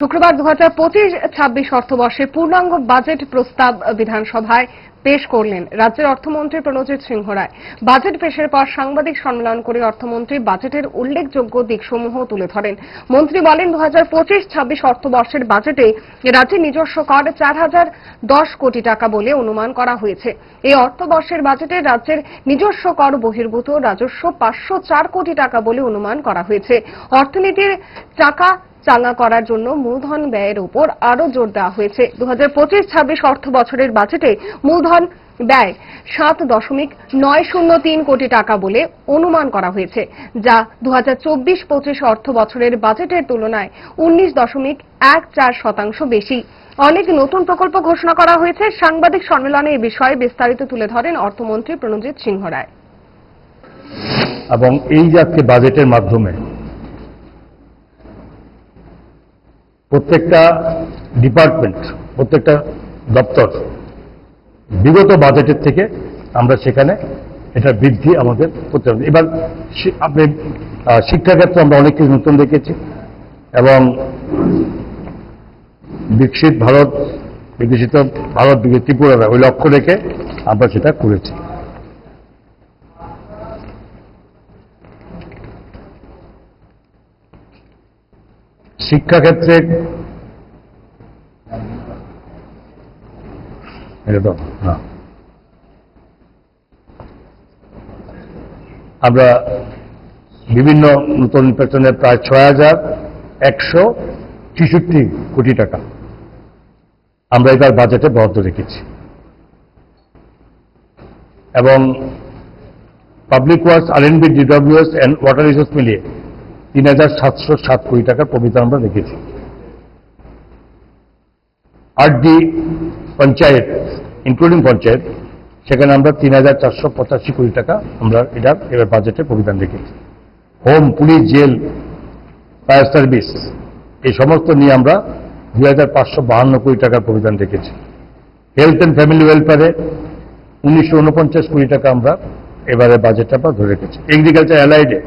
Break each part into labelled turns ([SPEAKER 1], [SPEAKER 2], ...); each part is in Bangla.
[SPEAKER 1] শুক্রবার 2025-26 অর্থবর্ষের পূর্ণাঙ্গ বাজেট প্রস্তাব বিধানসভায় পেশ করলেন রাজ্যের অর্থমন্ত্রী প্রণজিৎ সিংহ রায়। বাজেট পেশের পর সাংবাদিক সম্মেলন করে অর্থমন্ত্রী বাজেটের উল্লেখযোগ্য দিকসমূহ তুলে ধরেন। মন্ত্রী বলেন, 2025-26 অর্থবর্ষের বাজেটে রাজ্যের নিজস্ব কর 4010 কোটি টাকা বলে অনুমান করা হয়েছে। এই অর্থবর্ষের বাজেটে রাজ্যের নিজস্ব কর বহির্ভূত রাজস্ব 504 কোটি টাকা বলে অনুমান করা হয়েছে। অর্থনীতির চাকা চাঙ্গা করার জন্য মূলধন ব্যয়ের উপর আরো জোর দেওয়া হয়েছে। 2025-26 অর্থ বছরের বাজেটে মূলধন ব্যয় 7.903 কোটি টাকা বলে অনুমান করা হয়েছে, যা 2024-25 অর্থ বছরের বাজেটের তুলনায় 19.14% বেশি। অনেক নতুন প্রকল্প ঘোষণা করা হয়েছে। সাংবাদিক সম্মেলনে এই বিষয়ে বিস্তারিত তুলে ধরেন অর্থমন্ত্রী প্রণজিৎ সিংহ রায়।
[SPEAKER 2] এবং এই যে আজকে বাজেটের মাধ্যমে প্রত্যেকটা ডিপার্টমেন্ট, প্রত্যেকটা দপ্তর বিগত বাজেটের থেকে আমরা সেখানে এটা বৃদ্ধি আমাদের করতে হবে। এবার আপনি শিক্ষাক্ষেত্রে আমরা অনেক কিছু নতুন দেখেছি এবং বিকশিত ভারত, বিকশিত ভারত, ত্রিপুরা ওই লক্ষ্য রেখে আমরা সেটা করেছি। শিক্ষাক্ষেত্রে আমরা বিভিন্ন নতুন পেছনে প্রায় 6163 কোটি টাকা আমরা এবার বাজেটে বরাদ্দ রেখেছি এবং public works, R and B, DWS and water resource মিলিয়ে 3707 কোটি টাকার প্রবিধান আমরা রেখেছি। আর ডি পঞ্চায়েত, ইনক্লুডিং পঞ্চায়েত, সেখানে আমরা 3485 কোটি টাকা আমরা এবার বাজেটে প্রবিধান রেখেছি। Home, police, jail, fire service এই সমস্ত নিয়ে আমরা 2552 কোটি টাকার প্রবিধান রেখেছি। হেলথ অ্যান্ড ফ্যামিলি ওয়েলফেয়ারে 1949 কোটি টাকা আমরা এবারে বাজেটটা ধরে রেখেছি। এগ্রিকালচার অ্যালাইডে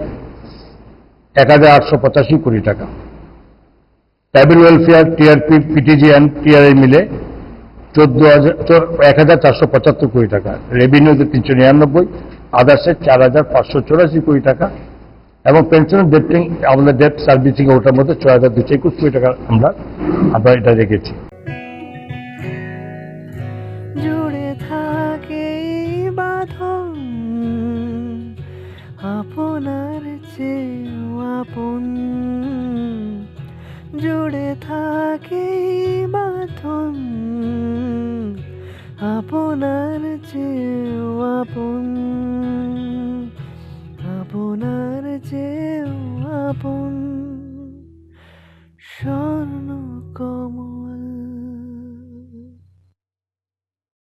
[SPEAKER 2] 1885 কোটি টাকা। Tribal welfare, TRP, PTG and TRI মিলে 1475 কোটি টাকা। রেভিনিউতে 399, আদার্সে 4584 কোটি টাকা এবং পেনশন ডেপ্টিং, আমাদের ডেট সার্ভিসিং ওটার মধ্যে 6221 কোটি টাকা আমরা এটা রেখেছি।
[SPEAKER 3] জুড়ে থাকে বাঁধন আপনার চেয়েও আপন, জুড়ে থাকে বাঁধন আপনার চেয়েও আপন, আপনার চেয়েও আপন।